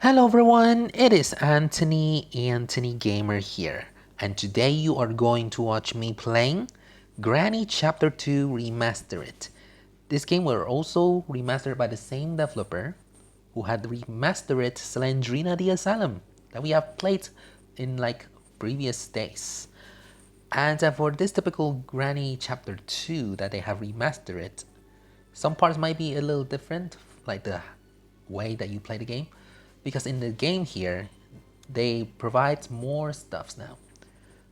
Hello everyone, it is Anthony Gamer here, and today you are going to watch me playing Granny Chapter 2 Remastered. This game was also remastered by the same developer who had remastered Slendrina the Asylum that we have played in like previous days. And for this typical Granny Chapter 2 that they have remastered, some parts might be a little different, like the way that you play the game, because in the game here, they provide more stuffs now,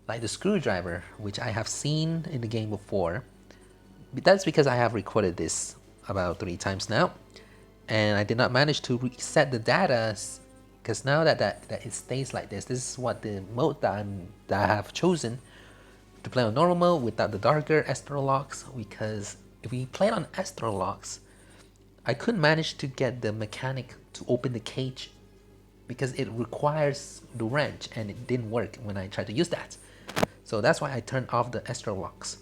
like the screwdriver, which I have seen in the game before. But that's because I have recorded this about 3 times now, and I did not manage to reset the data, because now that it stays like this is what the mode that I have chosen to play on normal mode without the darker astral locks, because if we played on astral locks, I couldn't manage to get the mechanic to open the cage because it requires the wrench and it didn't work when I tried to use that. So that's why I turned off the astral locks.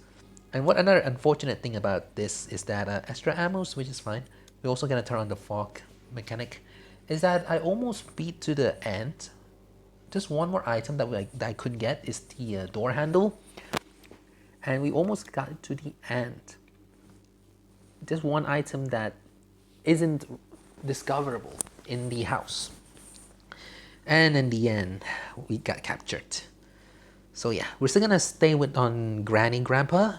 And what another unfortunate thing about this is that extra ammos, which is fine, we're also gonna turn on the fog mechanic, is that I almost beat to the end. Just one more item that I couldn't get is the door handle, and we almost got to the end. Just one item that isn't discoverable in the house. And in the end, we got captured. So yeah, we're still gonna stay with on Granny and Grandpa,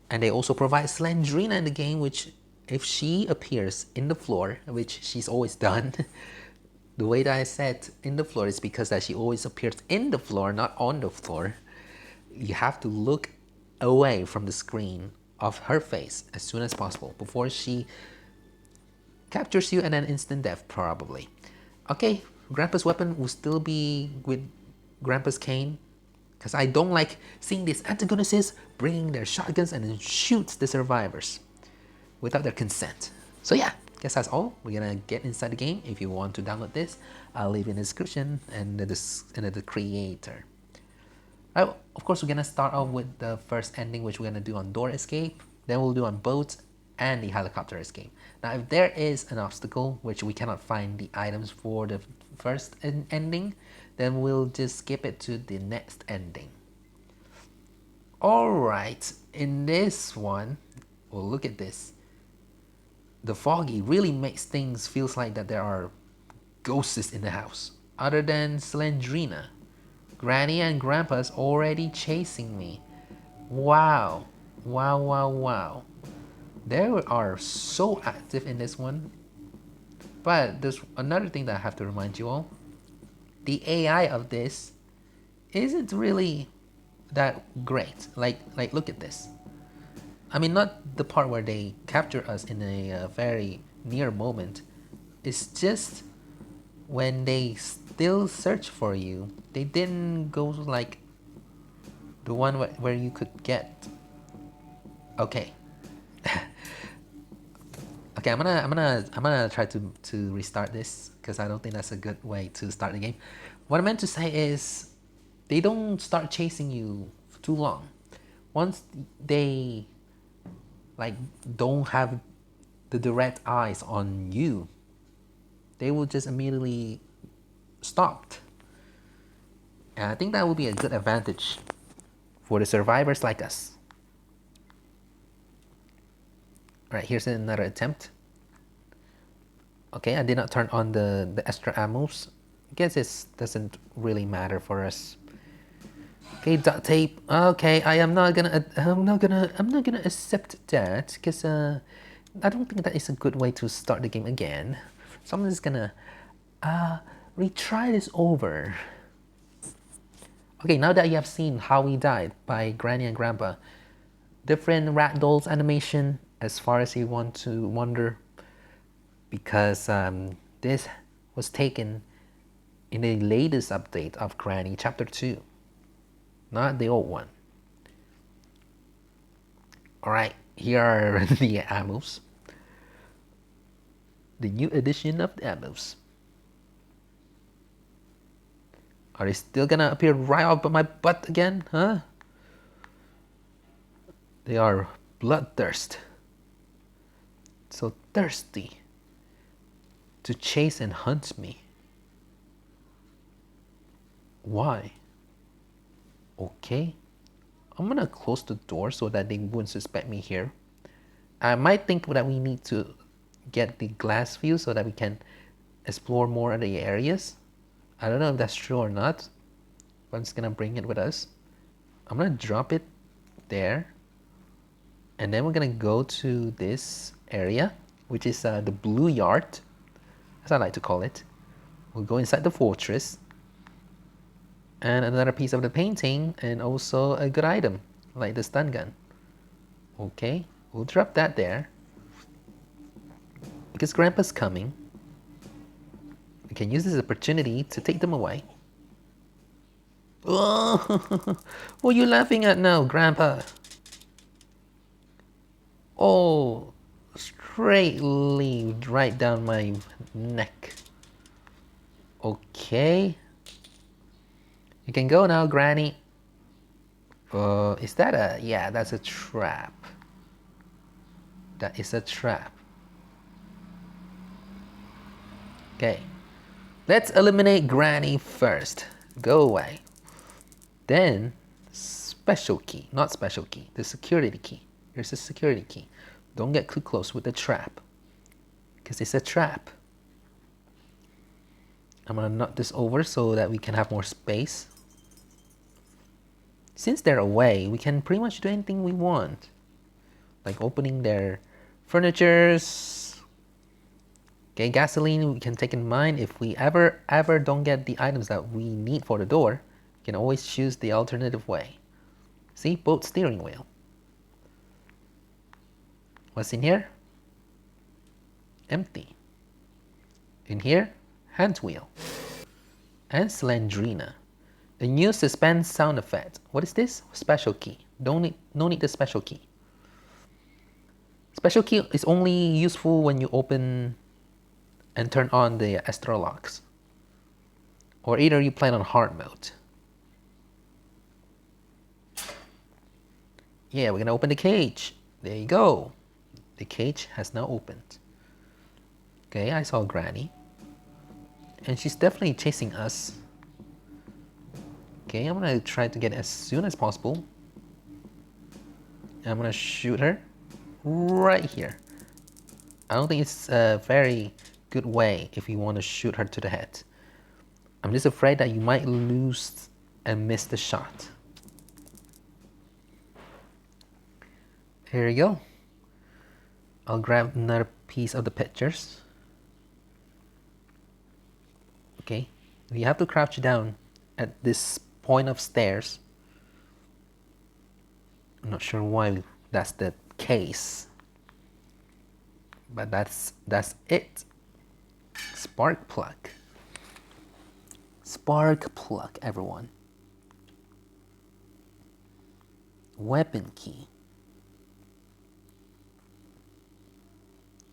and they also provide Slendrina in the game, which if she appears in the floor, which she's always done, the way that I said in the floor is because that she always appears in the floor, not on the floor. You have to look away from the screen of her face as soon as possible before she captures you and then instant death probably. Okay, Grandpa's weapon will still be with Grandpa's cane, because I don't like seeing these antagonists bringing their shotguns and then shoot the survivors without their consent. So yeah, guess that's all. We're gonna get inside the game. If you want to download this, I'll leave in the description and the creator. Of course, we're gonna start off with the first ending, which we're gonna do on door escape. Then we'll do on boat and the helicopter escape. Now, if there is an obstacle which we cannot find the items for the first ending, then we'll just skip it to the next ending. Alright, in this one, well, look at this. The foggy really makes things feels like that there are ghosts in the house. Other than Slendrina. Granny and Grandpa's already chasing me. Wow. Wow. They are so active in this one. But there's another thing that I have to remind you all. The AI of this isn't really that great. Like look at this. I mean, not the part where they capture us in a very near moment. It's just when they still search for you, they didn't go like the one where you could get. Okay. Okay, I'm gonna try to restart this because I don't think that's a good way to start the game. What I meant to say is they don't start chasing you for too long. Once they like don't have the direct eyes on you, they will just immediately stop. And I think that would be a good advantage for the survivors like us. Alright, here's another attempt. Okay, I did not turn on the extra ammos. I guess it doesn't really matter for us. Okay, duct tape. Okay, I'm not gonna accept that because I don't think that is a good way to start the game again. So I'm just gonna retry this over. Okay, now that you have seen how we died by Granny and Grandpa, different rat dolls animation as far as you want to wonder, because this was taken in the latest update of Granny Chapter 2, not the old one. Alright, here are the ammos. The new edition of the ammos. Are they still gonna appear right up my butt again, huh? They are bloodthirst. So thirsty to chase and hunt me. Why? Okay. I'm gonna close the door so that they wouldn't suspect me here. I might think that we need to get the glass view so that we can explore more of the areas. I don't know if that's true or not, but I'm just gonna bring it with us. I'm gonna drop it there, and then we're gonna go to this area, which is the blue yard, as I like to call it. We'll go inside the fortress, and another piece of the painting, and also a good item, like the stun gun. Okay, we'll drop that there. Because Grandpa's coming, we can use this opportunity to take them away. Oh, what are you laughing at now, Grandpa? Oh, straight lead right down my neck. Okay. You can go now, Granny. Is that a... Yeah, that's a trap. That is a trap. Okay. Let's eliminate Granny first. Go away. Then, special key. Not special key. The security key. Here's the security key. Don't get too close with the trap, because it's a trap. I'm gonna knock this over so that we can have more space. Since they're away, we can pretty much do anything we want. Like opening their furnitures. Okay, gasoline we can take in mind. If we ever don't get the items that we need for the door, we can always choose the alternative way. See, boat steering wheel. What's in here? Empty. In here, hand wheel. And Slendrina. The new suspense sound effect. What is this? Special key. No need the special key. Special key is only useful when you open and turn on the astral locks. Or either you play on hard mode. Yeah, we're gonna open the cage. There you go. The cage has now opened. Okay, I saw Granny. And she's definitely chasing us. Okay, I'm gonna try to get as soon as possible. I'm gonna shoot her right here. I don't think it's a very good way if you want to shoot her to the head. I'm just afraid that you might lose and miss the shot. Here you go. I'll grab another piece of the pictures. Okay, you have to crouch down at this point of stairs. I'm not sure why that's the case, but that's it. Spark plug. Spark plug, everyone. Weapon key.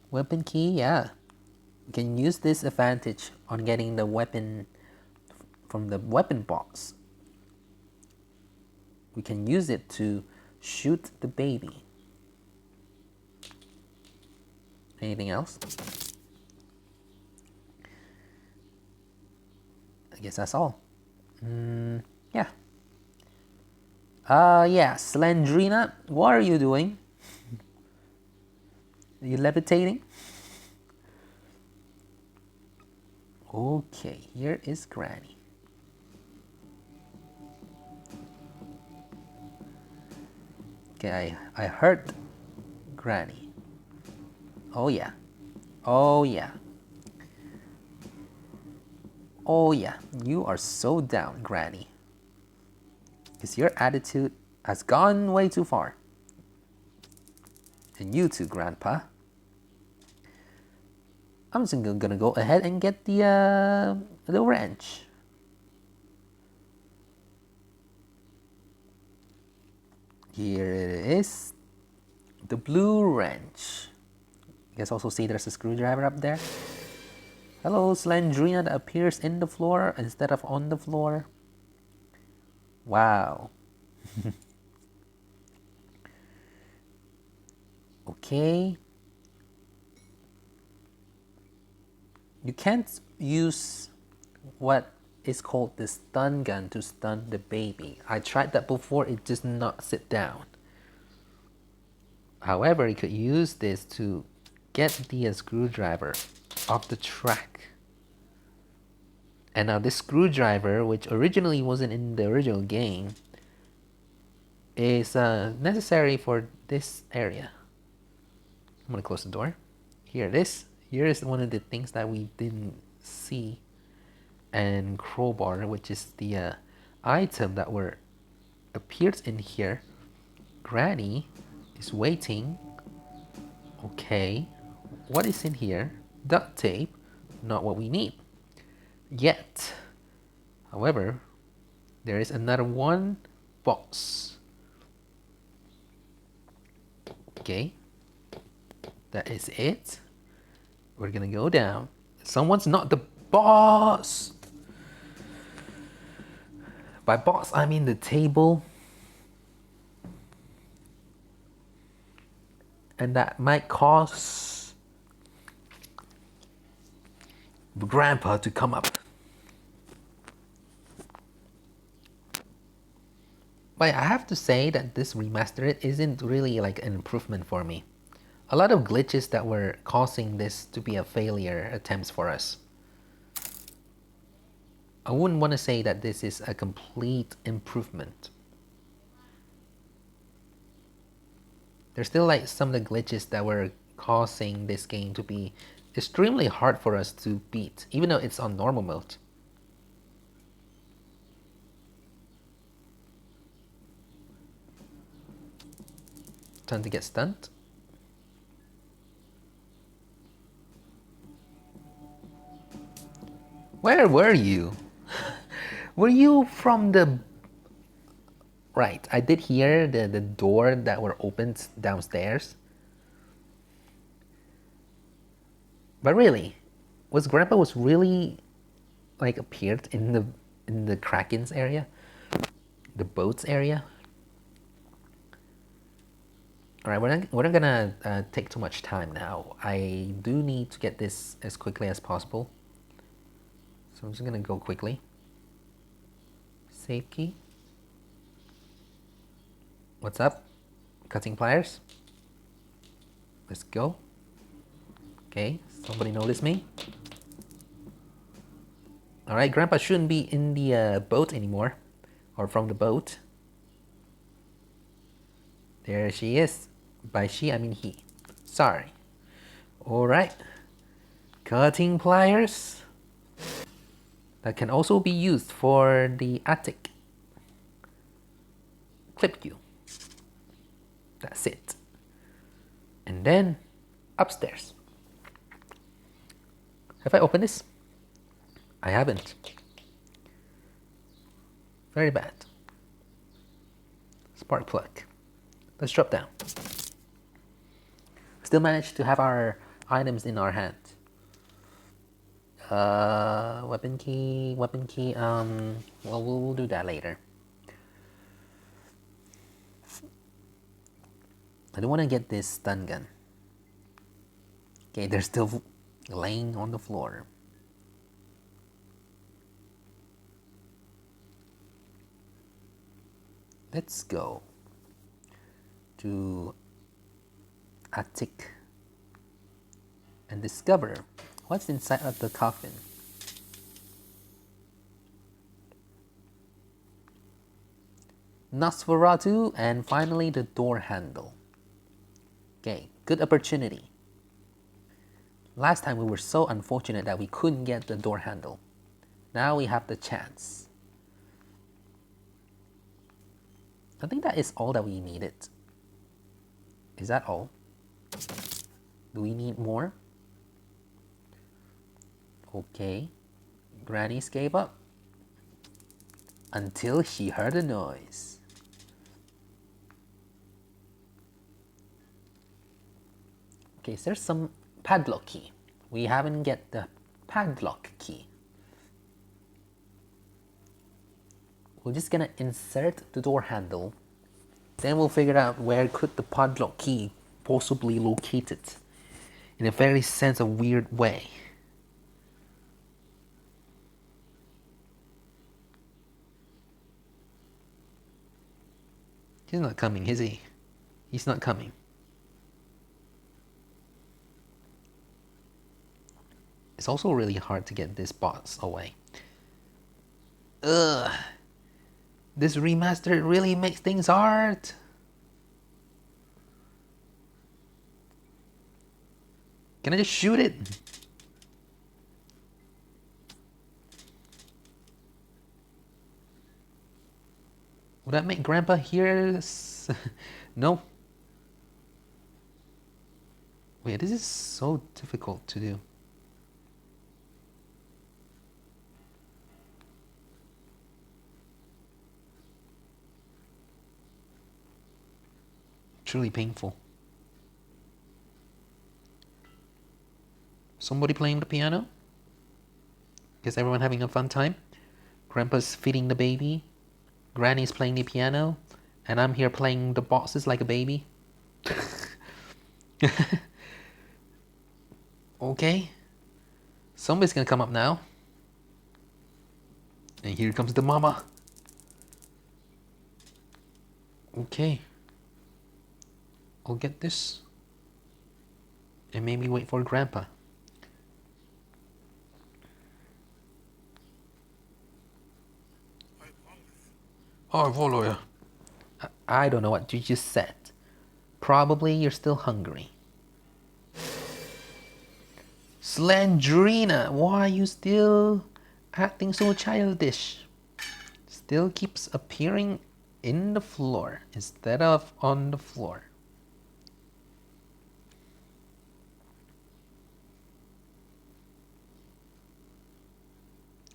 Weapon key, yeah. You can use this advantage on getting the weapon from the weapon box. We can use it to shoot the baby. Anything else? I guess that's all. Yeah. Yeah, Slendrina, what are you doing? Are you levitating? Okay, here is Granny. Okay, I heard Granny. Oh yeah. Oh yeah. Oh yeah, you are so down, Granny. Because your attitude has gone way too far. And you too, Grandpa. I'm just gonna go ahead and get the wrench. Here it is. The blue wrench. You guys also see there's a screwdriver up there. Hello, Slendrina that appears in the floor instead of on the floor. Wow. Okay. You can't use what is called the stun gun to stun the baby. I tried that before, it does not sit down. However, you could use this to get the screwdriver off the track. And now this screwdriver, which originally wasn't in the original game, is necessary for this area. I'm gonna close the door. Here it is. Here is one of the things that we didn't see. And crowbar, which is the item that appears in here. Granny is waiting. Okay, what is in here? Duct tape, not what we need yet. However, there is another one box. Okay, that is it. We're gonna go down. Someone's not the boss. By boss, I mean the table. And that might cause Grandpa to come up. But I have to say that this remastered isn't really like an improvement for me. A lot of glitches that were causing this to be a failure attempts for us. I wouldn't want to say that this is a complete improvement. There's still like some of the glitches that were causing this game to be extremely hard for us to beat, even though it's on normal mode. Time to get stunned. Where were you? Were you from the... Right, I did hear the door that were opened downstairs. But really, Grandpa was really like appeared in the Kraken's area? The boats area? Alright, we're not gonna take too much time now. I do need to get this as quickly as possible. So I'm just gonna go quickly. Save key. What's up? Cutting pliers. Let's go. Okay, somebody noticed me. Alright, Grandpa shouldn't be in the boat anymore. Or from the boat. There she is. By she, I mean he. Sorry. Alright. Cutting pliers. That can also be used for the attic. Clip you. That's it. And then upstairs. Have I opened this? I haven't. Very bad. Spark plug. Let's drop down. Still managed to have our items in our hand. Weapon key, well, we'll do that later. I don't want to get this stun gun. Okay, they're still laying on the floor. Let's go to attic and discover what's inside of the coffin. Nosferatu, and finally the door handle. Okay, good opportunity. Last time we were so unfortunate that we couldn't get the door handle. Now we have the chance. I think that is all that we needed. Is that all? Do we need more? Okay. Granny's gave up. Until she heard a noise. Okay, so there's some padlock key. We haven't get the padlock key. We're just gonna insert the door handle. Then we'll figure out where could the padlock key possibly located in a very sense of weird way. He's not coming, is he? He's not coming. It's also really hard to get this boss away. Ugh. This remastered really makes things hard. Can I just shoot it? Would that make Grandpa hear? No. Wait, this is so difficult to do. Truly painful. Somebody playing the piano? Is everyone having a fun time? Grandpa's feeding the baby. Granny's playing the piano. And I'm here playing the bosses like a baby. Okay. Somebody's gonna come up now. And here comes the mama. Okay. I'll get this. And maybe wait for Grandpa. I follow you. I don't know what you just said. Probably you're still hungry. Slendrina, why are you still acting so childish? Still keeps appearing in the floor instead of on the floor.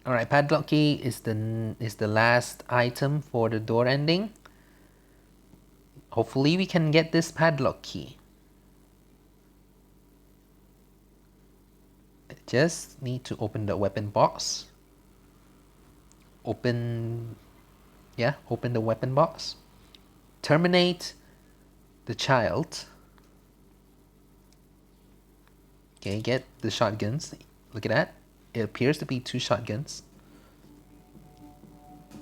Alright, padlock key is the last item for the door ending. Hopefully we can get this padlock key. I just need to open the weapon box. Open the weapon box. Terminate the child. Okay, get the shotguns. Look at that. It appears to be 2 shotguns.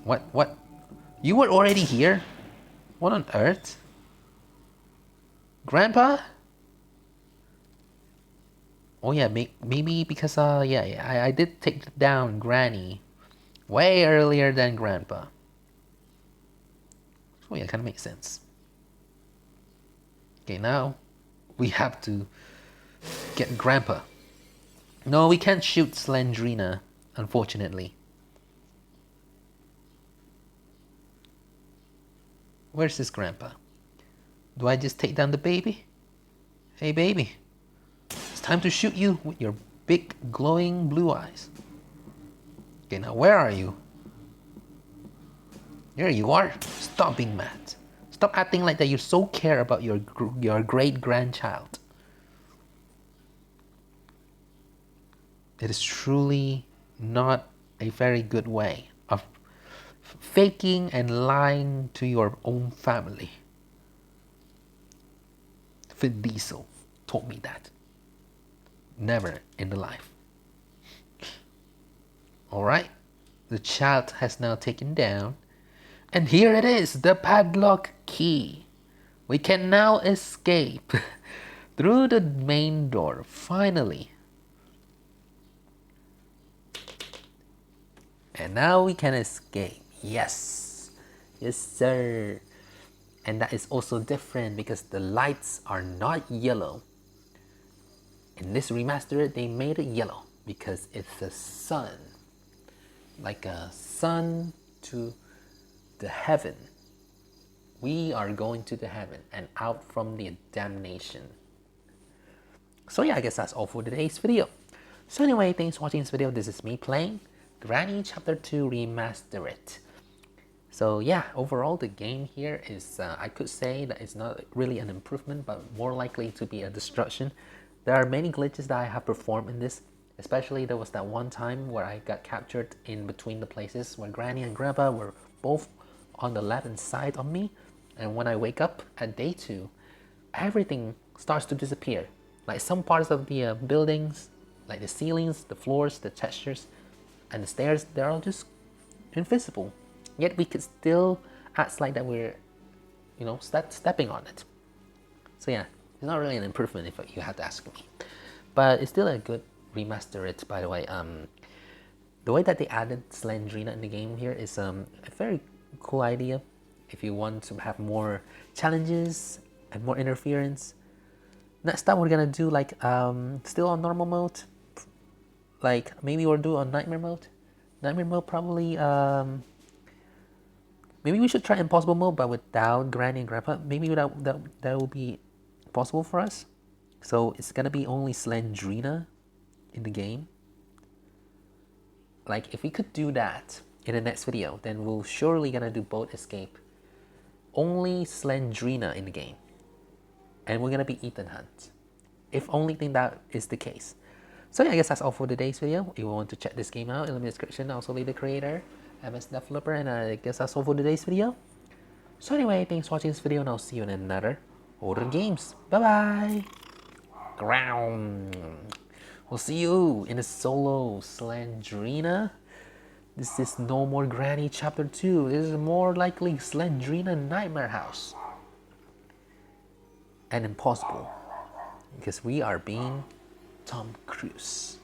What? You were already here? What on earth? Grandpa? Oh yeah, maybe because I did take down Granny way earlier than Grandpa. Oh yeah, kind of makes sense. Okay, now we have to get Grandpa. No, we can't shoot Slendrina, unfortunately. Where's this Grandpa? Do I just take down the baby? Hey baby, it's time to shoot you with your big glowing blue eyes. Okay, now where are you? There you are. Stop being mad. Stop acting like that you so care about your great-grandchild. It is truly not a very good way of faking and lying to your own family. Vin Diesel told me that. Never in the life. Alright, the child has now taken down. And here it is, the padlock key. We can now escape through the main door, finally. And now we can escape. Yes. Yes, sir. And that is also different because the lights are not yellow. In this remaster, they made it yellow because it's a sun. Like a sun to the heaven. We are going to the heaven and out from the damnation. So yeah, I guess that's all for today's video. So anyway, thanks for watching this video. This is me playing Granny Chapter 2 Remastered. So yeah, overall the game here is, I could say that it's not really an improvement, but more likely to be a destruction. There are many glitches that I have performed in this. Especially there was that one time where I got captured in between the places where Granny and Grandpa were both on the left hand side of me. And when I wake up at day 2, everything starts to disappear. Like some parts of the buildings, like the ceilings, the floors, the textures, and the stairs, they're all just invisible. Yet we could still act like that we're start stepping on it. So yeah, it's not really an improvement if you had to ask me, but it's still a good remastered. By the way, the way that they added Slendrina in the game here is a very cool idea. If you want to have more challenges and more interference, next time we're gonna do like still on normal mode, like maybe we'll do on nightmare mode. Nightmare mode probably maybe we should try impossible mode, but without Granny and Grandpa. Maybe that will be possible for us. So it's gonna be only Slendrina in the game. Like if we could do that in the next video, then we'll surely gonna do boat escape. Only Slendrina in the game, and we're gonna be Ethan Hunt. If only thing that is the case. So yeah, I guess that's all for today's video. If you want to check this game out, in the description, I'll also leave the creator, MS Developer, and I guess that's all for today's video. So anyway, thanks for watching this video, and I'll see you in another Order Games. Bye bye. Ground. We'll see you in a solo Slendrina. This is No More Granny Chapter 2. This is more likely Slendrina Nightmare House. And impossible. Because we are being Tom Cruise.